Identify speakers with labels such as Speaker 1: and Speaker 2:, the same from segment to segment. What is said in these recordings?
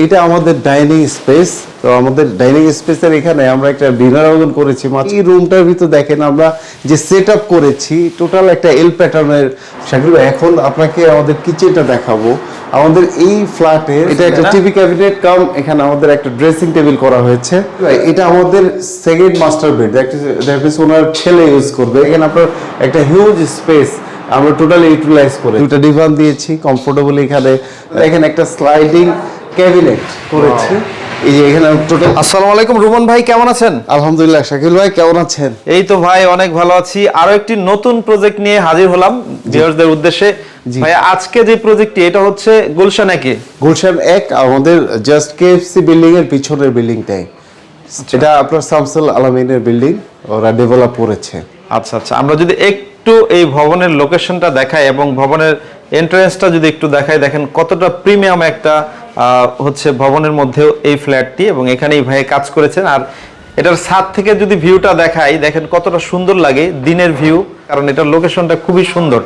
Speaker 1: এটা আমাদের dining space. তো আমাদের ডাইনিং স্পেসের এখানে আমরা একটা ডিনার আয়োজন করেছি। এই রুমটার ভিতর দেখেন আমরা যে সেট আপ করেছি টোটাল একটা এল প্যাটার্নের। শাকিল ভাই, এখন আপনাকে আমাদের কিচেনটা দেখাবো। আমাদের এই ফ্ল্যাটে এটা একটা টিভি ক্যাবিনেট কাম, এখানে আমাদের একটা ড্রেসিং টেবিল করা হয়েছে। এটা আমাদের সেকেন্ড মাস্টার বেড, ওনার ছেলে ইউজ করবে। এখানে আপনার একটা হিউজ স্পেস আমরা টোটালি ইউটিলাইজ করে দুটো ডিভান দিয়েছি কমফোর্টেবল। এখানে একটা স্লাইডিং ক্যাবিনেট করেছি। এই যে এখানে টোটাল।
Speaker 2: আসসালামু আলাইকুম রুমন ভাই, কেমন আছেন?
Speaker 1: আলহামদুলিল্লাহ। শাকিল ভাই কেমন আছেন?
Speaker 2: এই তো ভাই অনেক ভালো আছি। আরো একটি নতুন প্রজেক্ট নিয়ে হাজির হলাম ভিউয়ারদের উদ্দেশ্যে। ভাই আজকে যে প্রজেক্টটি, এটা হচ্ছে গুলশান 1
Speaker 1: গুলশান 1 আমাদের জাস্ট কেএফসি বিল্ডিং এর পিছনের বিল্ডিংটাই। এটা আপনার শামসুল আলামিনের বিল্ডিং, ওরা ডেভেলপ করেছে।
Speaker 2: আচ্ছা আচ্ছা, আমরা যদি একটু এই ভবনের লোকেশনটা দেখাই এবং ভবনের এন্ট্রান্সটা যদি একটু দেখাই, দেখেন কতটা প্রিমিয়াম একটা হচ্ছে ভবনের মধ্যেও এই ফ্ল্যাটটি, এবং এখানেই ভাই কাজ করেছেন। আর এটার ছাদ থেকে যদি ভিউটা দেখাই, দেখেন কতটা সুন্দর লাগে দিনের ভিউ, কারণ এটার লোকেশনটা খুবই সুন্দর।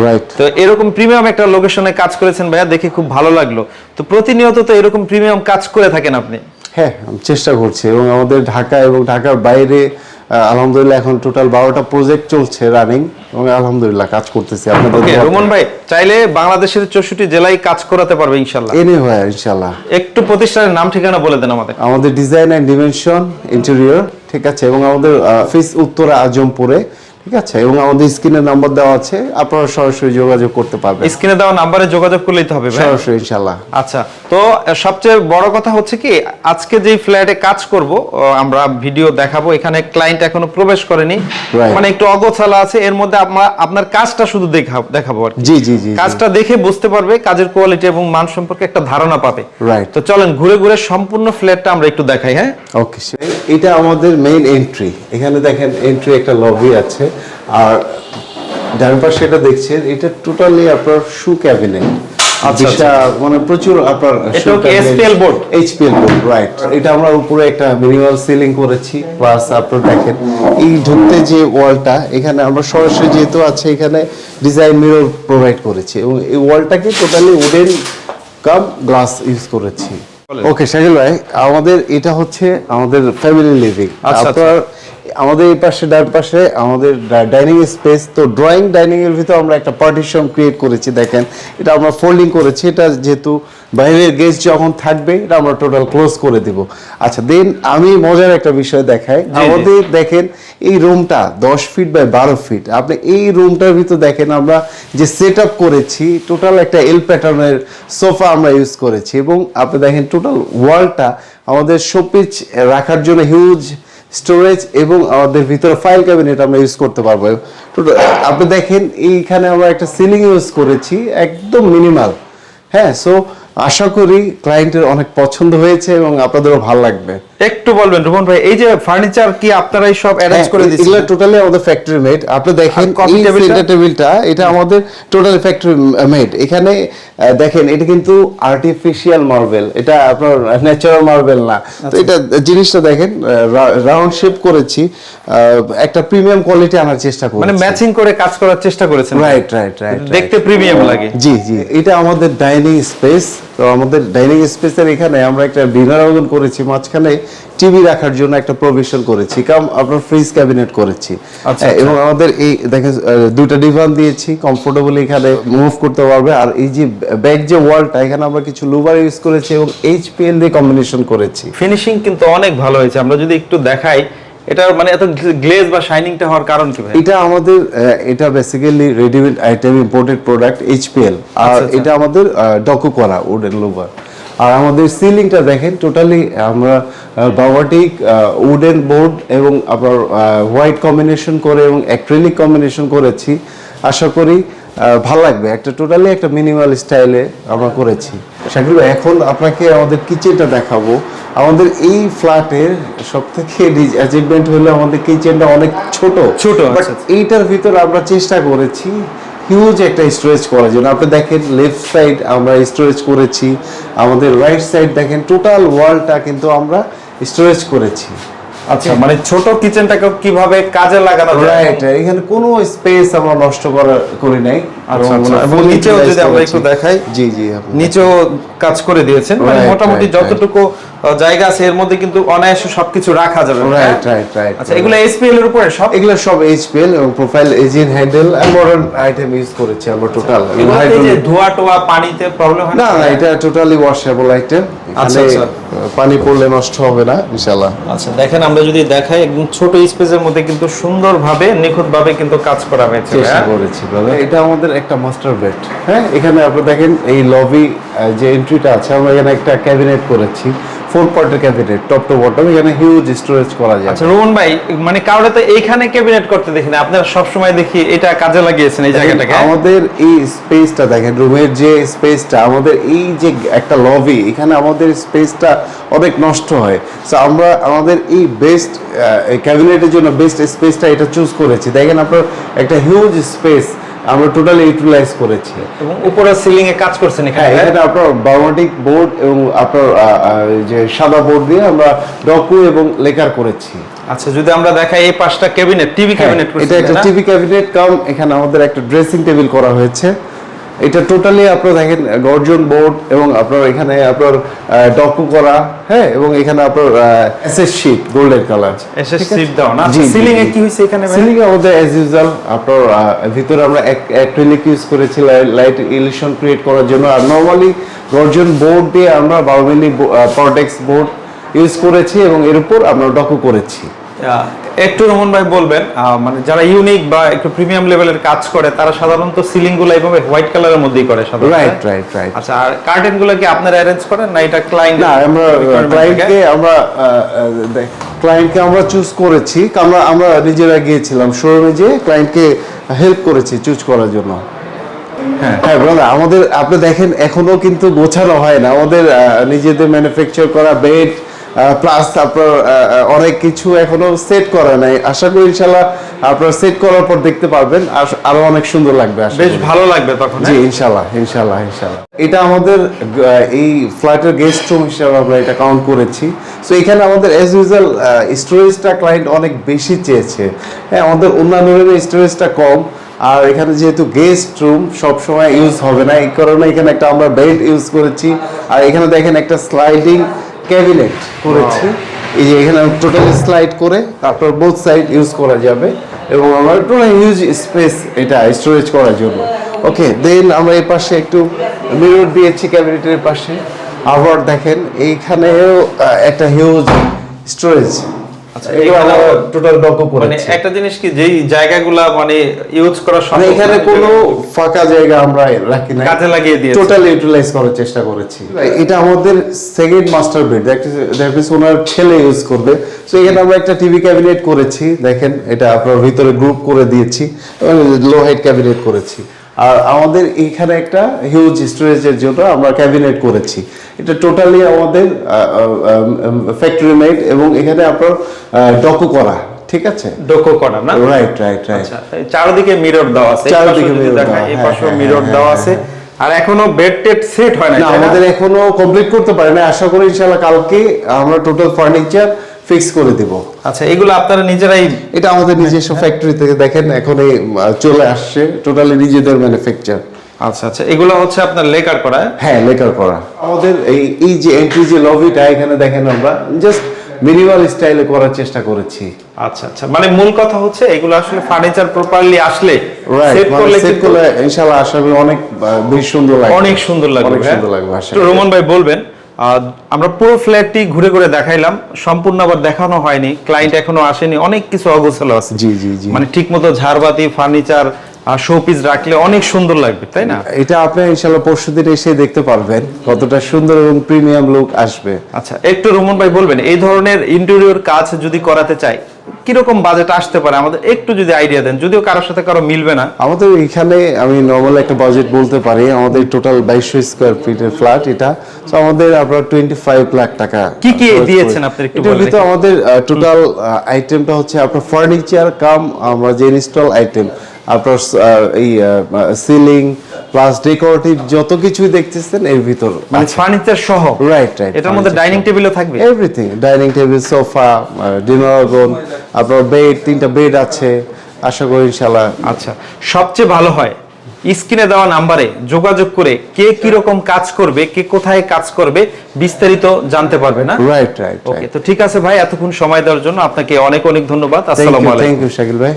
Speaker 1: রাইট।
Speaker 2: তো এরকম প্রিমিয়াম একটা লোকেশনে কাজ করেছেন ভাইয়া, দেখে খুব ভালো লাগলো। তো প্রতিনিয়ত তো এরকম প্রিমিয়াম কাজ করে থাকেন আপনি?
Speaker 1: হ্যাঁ, আমি চেষ্টা করছি। এবং আমাদের ঢাকা এবং ঢাকার বাইরে আলহামদুলিল্লাহ এখন টোটাল 12টা প্রজেক্ট চলছে রানিং, এবং আলহামদুলিল্লাহ কাজ করতেছি আপনাদের।
Speaker 2: রুমন ভাই চাইলে বাংলাদেশের 64 জেলায় কাজ করাতে পারবে ইনশাআল্লাহ।
Speaker 1: এনিওয়্যার ইনশাআল্লাহ।
Speaker 2: একটু প্রতিষ্ঠানের নাম ঠিকানা বলে দেন আমাদের।
Speaker 1: আমাদের ডিজাইন এন্ড ডিমেনশন ইন্টেরিয়র, ঠিক আছে, এবং আমাদের অফিস উত্তরা আজমপুরে, ঠিক আছে, এবং আমাদের স্ক্রিনে নাম্বার দেওয়া আছে, আপনারা সরাসরি যোগাযোগ করতে পারবেন।
Speaker 2: স্ক্রিনে দেওয়া নাম্বারে যোগাযোগ করলেই তো হবে ভাই?
Speaker 1: সরাসরি ইনশাআল্লাহ।
Speaker 2: আচ্ছা, তো সবচেয়ে বড় কথা হচ্ছে কি, আজকে যেই ফ্ল্যাটে কাজ করব আমরা ভিডিও দেখাবো, এখানে ক্লায়েন্ট এখনো প্রবেশ করেনি, মানে একটু অগোছালো আছে। এর মধ্যে আপনার কাজটা শুধু দেখাবো আর কি।
Speaker 1: জি জি জি,
Speaker 2: কাজটা দেখে বুঝতে পারবে, কাজের কোয়ালিটি এবং মান সম্পর্কে একটা ধারণা পাবে।
Speaker 1: রাইট।
Speaker 2: তো চলেন ঘুরে ঘুরে সম্পূর্ণ ফ্ল্যাটটা আমরা একটু দেখাই। হ্যাঁ,
Speaker 1: ওকে। এটা আমাদের মেইন এন্ট্রি। এখানে দেখেন এন্ট্রি একটা লবি আছে, আর ডান পাশে এটা দেখছেন, এটা টোটালি আপনার শু ক্যাবিনেট। আচ্ছা, মানে প্রচুর আপনার
Speaker 2: HPL board.
Speaker 1: HPL board, right. এটা আমরা উপরে একটা মিনিমাল সিলিং করেছি, প্লাস আপনার দেখেন এই ঢুকতে যে ওয়ালটা, এখানে আমরা সরাসরি যেহেতু আছে এখানে ডিজাইন মিরর প্রোভাইড করেছি, এবং এই ওয়ালটাকে টোটালি উডেন কাম গ্লাস ইউজ করেছি। ওকে শাকিল ভাই, আমাদের এটা হচ্ছে আমাদের ফ্যামিলি লিভিং। আপনার আমাদের এই পাশে ডান পাশে আমাদের ডাইনিং স্পেস। তো ড্রয়িং ডাইনিং এর ভিতর আমরা একটা পার্টিশন ক্রিয়েট করেছি, দেখেন এটা আমরা ফোল্ডিং করেছি। এটা যেহেতু বাইরের গেস্ট যখন থাকবে, এটা আমরা টোটাল ক্লোজ করে দিব। আচ্ছা, দেন আমি মজার একটা বিষয় দেখাই। আমাদের দেখেন এই রুমটা 10 ফিট বাই 12 ফিট। আপনি এই রুমটার ভিতর দেখেন আমরা যে সেট আপ করেছি, টোটাল একটা এল প্যাটার্নের সোফা আমরা ইউজ করেছি, এবং আপনি দেখেন টোটাল ওয়ালটা আমাদের শোপিস রাখার জন্য হিউজ স্টোরেজ, এবং আমাদের ভিতরে ফাইল ক্যাবিনেট আমরা ইউজ করতে পারবো। আপনি দেখেন এইখানে আমরা একটা সিলিং ইউজ করেছি, একদম মিনিমাল। হ্যাঁ, সো আশা করি ক্লায়েন্টের অনেক পছন্দ হয়েছে এবং আপনাদেরও ভালো লাগবে।
Speaker 2: একটু বলবেন রুমন ভাই, এই যে ফার্নিচার কি আপনারাই সব অ্যারেঞ্জ করে দিয়েছেন?
Speaker 1: এগুলো টোটালি আমাদের ফ্যাক্টরি মেড। আপনি দেখেন এই সেন্টার টেবিলটা, এটা আমাদের টোটালি ফ্যাক্টরি মেড। এখানে দেখেন এটা কিন্তু আর্টিফিশিয়াল মার্বেল, এটা আপনার ন্যাচারাল মার্বেল না। তো এটা জিনিসটা দেখেন রাউন্ড শেপ করেছি, একটা প্রিমিয়াম কোয়ালিটি আনার চেষ্টা করেছি,
Speaker 2: মানে ম্যাচিং করে কাজ করার চেষ্টা করেছেন।
Speaker 1: রাইট রাইট রাইট,
Speaker 2: দেখতে প্রিমিয়াম লাগে।
Speaker 1: জি জি। এটা আমাদের ডাইনিং স্পেস। তো আমাদের ডাইনিং স্পেসের এখানে আমরা একটা ডিনার আয়োজন করেছি, মাঝখানে টিভি রাখার জন্য একটা প্রভিশন করেছি, কারণ আপনার ফ্রিজ ক্যাবিনেট করেছি। এবং আমাদের এই দেখেন দুইটা ডিভান দিয়েছি, কমফোর্টেবল এখানে মুভ করতে পারবে। আর এই যে ব্যাক যে ওয়ালটা, এখানে আমরা কিছু লুবার ইউজ করেছি এবং এইচপিএল দিয়ে কম্বিনেশন করেছি।
Speaker 2: ফিনিশিং কিন্তু অনেক ভালো হয়েছে। আমরা যদি একটু দেখাই, এটা মানে এত গ্লেজ বা শাইনিংটা হওয়ার কারণ কি ভাই?
Speaker 1: এটা আমাদের এটা basically readymade item, imported product HPL. আর এটা আমাদের ডকু করা উডেন লুবার। আর আমাদের সিলিংটা দেখেন টোটালি আমরা বায়োটিক উডেন বোর্ড এবং আপনার হোয়াইট কম্বিনেশন করে এবং অ্যাক্রিলিক কম্বিনেশন করেছি। আশা করি ভালো লাগবে। একটা টোটালি একটা মিনিমাল স্টাইলে আমরা করেছি। শাকিল ভাই, এখন আপনাকে আমাদের কিচেনটা দেখাবো। আমাদের এই ফ্ল্যাটের সবথেকে অ্যাচিভমেন্ট হলো আমাদের কিচেনটা অনেক ছোট। বাট এইটার ভিতর আমরা চেষ্টা করেছি হিউজ একটা স্টোরেজ করার জন্য। আপনি দেখেন লেফট সাইড আমরা স্টোরেজ করেছি, আমাদের রাইট সাইড দেখেন টোটাল ওয়ালটা কিন্তু আমরা স্টোরেজ করেছি।
Speaker 2: আচ্ছা, মানে ছোট কিচেনটাকে কিভাবে কাজে লাগানো যায়,
Speaker 1: রাইট। এখানে কোনো স্পেস আমরা নষ্ট করি নাই।
Speaker 2: আচ্ছা আচ্ছা, এবং নিচেও যদি আমরা একটু দেখাই,
Speaker 1: জি জি আপনি
Speaker 2: নিচেও কাজ করে দিয়েছেন, মানে
Speaker 1: Right,
Speaker 2: মোটামুটি
Speaker 1: right,
Speaker 2: যতটুকু জায়গা আছে এর মধ্যে কিন্তু অনায়াসে সবকিছু রাখা যাবে।
Speaker 1: Right right right.
Speaker 2: আচ্ছা, এগুলো এসপিএল এর উপরে সব?
Speaker 1: এগুলো সব এইচপিএল এবং প্রোফাইল এজিন হ্যান্ডেল আর মডার্ন আইটেম ইউজ করেছি আমরা টোটাল।
Speaker 2: এগুলোতে যে ধোয়া টোয়া পানিতে প্রবলেম হয়
Speaker 1: না না, এটা টোটালি ওয়াশেবল আইটেম।
Speaker 2: আচ্ছা, আচ্ছা।
Speaker 1: পানি পড়লে নষ্ট হবে না ইনশাআল্লাহ।
Speaker 2: আচ্ছা, দেখেন আমরা যদি দেখাই একদম ছোট স্পেসের মধ্যে কিন্তু সুন্দরভাবে নিখুঁতভাবে কিন্তু কাজ করা হয়েছে।
Speaker 1: চেষ্টা করেছি brother। এটা আমাদের একটা মাস্টার বেড। হ্যাঁ, এখানে আপনি দেখেন এই লবি যে এন্ট্রিটা আছে, আমরা এখানে একটা ক্যাবিনেট করেছি, 4 পার্টের ক্যাবিনেট, টপ টু বটম। এখানে হিউজ স্টোরেজ করা যায়।
Speaker 2: আচ্ছা রোহন ভাই, মানে কাউরে তো এইখানে ক্যাবিনেট করতে দেখি না, আপনারা সবসময় দেখি এটা কাজে লাগিয়েছেন এই জায়গাটাকে।
Speaker 1: আমাদের এই স্পেসটা দেখেন, রুমের যে স্পেসটা, আমাদের এই যে একটা লবি, এখানে আমাদের স্পেসটা অনেক নষ্ট হয়। সো আমরা আমাদের এই বেস্ট ক্যাবিনেটের জন্য বেস্ট স্পেসটা এটা চুজ করেছি। দেখেন আপনার একটা হিউজ স্পেস আমরা টোটালি ইউটিলাইজ করেছি।
Speaker 2: এবং উপরে সিলিং এ কাজ করছেন এখানে।
Speaker 1: এখানে আপনার বায়োমেট্রিক বোর্ড এবং আপনার যে সাদা বোর্ড দিয়ে আমরা ডকু এবং লেকার করেছি।
Speaker 2: আচ্ছা, যদি আমরা দেখাই এই পাঁচটা ক্যাবিনেট, টিভি ক্যাবিনেট
Speaker 1: এটা একটা টিভি ক্যাবিনেট কাম, এখানে আমাদের একটা ড্রেসিং টেবিল করা হয়েছে। এটা টোটালি আপনারা দেখেন গর্জন বোর্ড এবং আপনার এখানে আপনার ডকু করা, হ্যাঁ, এবং এখানে আপনার SS sheet golden colour
Speaker 2: SS sheet দাও না। সিলিং এ কি হইছে এখানে?
Speaker 1: সিলিং এ আমাদের অ্যাজ ইউজুয়াল আপনার ভিতরে আমরা অ্যাক্রিলিক ইউজ করেছি লাইট ইলিউশন ক্রিয়েট করার জন্য। আর নরমালি গর্জন বোর্ড দিয়ে আমরা 12 মিলি প্রোটেক্স বোর্ড ইউজ করেছি এবং এর উপর আমরা ডকু করেছি।
Speaker 2: একটু রমন ভাই বলবেন, মানে যারা ইউনিক বা একটু প্রিমিয়াম লেভেলের কাজ করে তারা সাধারণত সিলিং গুলো এইভাবে হোয়াইট কালারের মধ্যেই করে সাধারণত।
Speaker 1: Right right right.
Speaker 2: আচ্ছা, আর কার্টেন গুলো কি আপনারা অ্যারেঞ্জ করেন না এটা ক্লায়েন্ট?
Speaker 1: না, আমরা ক্লায়েন্টকে আমরা চুজ করেছি। আমরা নিজেরা গিয়েছিলাম শোরুমে, যে ক্লায়েন্টকে হেল্প করেছি চুজ করার জন্য। হ্যাঁ ব্রাদার, আমাদের আপনি দেখেন এখনো কিন্তু গোছানো হয় না। আমাদের নিজেদের ম্যানুফ্যাকচার করা বেড প্লাস আপনার অনেক কিছু এখনো সেট করা নাই। আশা করি ইনশাআল্লাহ আপনারা সেট করার পর দেখতে পারবেন, আরো অনেক সুন্দর লাগবে,
Speaker 2: বেশ ভালো লাগবে তখন।
Speaker 1: জি ইনশাআল্লাহ ইনশাআল্লাহ ইনশাআল্লাহ। এটা আমাদের এই ফ্ল্যাটের গেস্ট রুম হিসেবে আমরা এটা কাউন্ট করেছি। সো এখানে আমাদের অ্যাজ ইউজুয়াল স্টোরেজটা ক্লায়েন্ট অনেক বেশি চেয়েছে। হ্যাঁ, আমাদের অন্যান্য রুমের স্টোরেজটা কম, আর এখানে যেহেতু গেস্ট রুম সব সময় ইউজ হবে না, এই কারণে এখানে একটা আমরা বেড ইউজ করেছি। আর এখানে দেখেন একটা স্লাইডিং ক্যাবিনেট করেছি। এই যে এখানে টোটালি স্লাইড করে তারপর বোথ সাইড ইউজ করা যাবে এবং আমরা টোটাল হিউজ স্পেস এটা স্টোরেজ করার জন্য। ওকে, দেন আমরা এই পাশে একটু মিরর দিয়েছি ক্যাবিনেটের পাশে। আবার দেখেন এইখানেও একটা হিউজ স্টোরেজ।
Speaker 2: আচ্ছা, এখানে
Speaker 1: টোটাল ডকু করেছি।
Speaker 2: মানে একটা জিনিস কি, যেই জায়গাগুলা মানে ইউজ করা সম্ভব,
Speaker 1: এখানে কোনো ফাঁকা জায়গা আমরা রাখি না,
Speaker 2: কাজে লাগিয়ে দিয়েছি,
Speaker 1: টোটালি ইউটিলাইজ করার চেষ্টা করেছি। এটা আমাদের second master bed, that means ওনার ছেলে ইউজ করবে। সো এখানে আমরা একটা টিভি ক্যাবিনেট করেছি, দেখেন এটা আপনার ভিতরে গ্রুপ করে দিয়েছি, লো হাইট ক্যাবিনেট করেছি। আর আমাদের এখানে একটা হিউজ স্টোরেজের জন্য আমরা ক্যাবিনেট করেছি। এটা টোটালি আমাদের ফ্যাক্টরি মেড এবং এখানে আপনার ডকু করা, ঠিক আছে,
Speaker 2: ডকু করা না?
Speaker 1: Right right right.
Speaker 2: আচ্ছা, চারদিকে মিরর দেওয়া আছে,
Speaker 1: চারদিকে মিরর দেওয়া,
Speaker 2: এই পাশেও মিরর দেওয়া আছে। আর এখনো বেড টেড সেট হয় না?
Speaker 1: আমাদের এখনো কমপ্লিট করতে পারি না, আশা করি ইনশাআল্লাহ কালকে আমরা টোটাল ফার্নিচার ফিক্স করে দেব।
Speaker 2: আচ্ছা, এগুলো আপনারা নিজেরাই?
Speaker 1: এটা আমাদের নিজস্ব ফ্যাক্টরি থেকে দেখেন এখন চলে আসছে, টোটালি নিজেদের ম্যানুফ্যাকচার।
Speaker 2: আচ্ছা আচ্ছা, এগুলো হচ্ছে আপনার লেকার করা?
Speaker 1: হ্যাঁ, লেকার করা। আমাদের এই যে এন্ট্রি যে লবিটা, এখানে দেখেন আমরা জাস্ট মিনিমাল স্টাইলে করার চেষ্টা করেছি।
Speaker 2: আচ্ছা আচ্ছা, মানে মূল কথা হচ্ছে এগুলো আসলে ফার্নিচার প্রপারলি আসলে
Speaker 1: সেট করলে ইনশাআল্লাহ আশা করি অনেক বেশ সুন্দর লাগবে,
Speaker 2: অনেক সুন্দর লাগবে,
Speaker 1: অনেক সুন্দর লাগবে।
Speaker 2: তো রোমান ভাই বলবেন, আমরা পুরো ফ্ল্যাটটি ঘুরে ঘুরে দেখাইলাম, সম্পূর্ণ আবার দেখানো হয়নি, ক্লায়েন্ট এখনো আসেনি, অনেক কিছু অগোছালো আছে।
Speaker 1: জি জি জি,
Speaker 2: মানে ঠিকমতো ঝাড়বাতি ফার্নিচার শোপিস রাখলে অনেক সুন্দর লাগবে, তাই না?
Speaker 1: এটা আপনি ইনশাআল্লাহ পরশুদিন এসে দেখতে পারবেন কতটা সুন্দর এবং প্রিমিয়াম লুক আসবে।
Speaker 2: আচ্ছা, একটু রোমান ভাই বলবেন, এই ধরনের ইন্টেরিয়র কাজ যদি করাতে চাই কিরকম বাজেট আসতে পারে, আমাদের একটু যদি আইডিয়া দেন, যদিও কারোর সাথে কারো মিলবে না।
Speaker 1: আমাদের এখানে আমি নরমাল একটা বাজেট বলতে পারি, আমাদের টোটাল 2200 স্কয়ার ফিটের ফ্ল্যাট এটা। সো আমাদের আপনার 25 লাখ টাকা
Speaker 2: কি কি দিয়েছেন আপনি একটু বলেন?
Speaker 1: এটা আমাদের টোটাল আইটেমটা হচ্ছে আপনার ফার্নিচার কাম আমরা যে ইনস্টল আইটেম, আপনার এই সিলিং প্লাস ডেকোরেটিভ যত কিছুই দেখতেছেন এর ভিতর,
Speaker 2: মানে ফার্নিচার সহ।
Speaker 1: Right right.
Speaker 2: এটার মধ্যে ডাইনিং টেবিলও থাকবে?
Speaker 1: Everything, dining table, sofa, dinner wagon, আপনার বেড, 3টা বেড আছে, আশা করি ইনশাআল্লাহ।
Speaker 2: আচ্ছা, সবচেয়ে ভালো হয় স্ক্রিনে দেওয়া নাম্বারে যোগাযোগ করে কে কি রকম কাজ করবে, কে কোথায় কাজ করবে বিস্তারিত জানতে পারবে না?
Speaker 1: Right right.
Speaker 2: ওকে, তো ঠিক আছে ভাই, এতক্ষণ সময় দেওয়ার জন্য আপনাকে অনেক অনেক ধন্যবাদ। আসসালামু আলাইকুম।
Speaker 1: থ্যাংক ইউ শাকিল ভাই।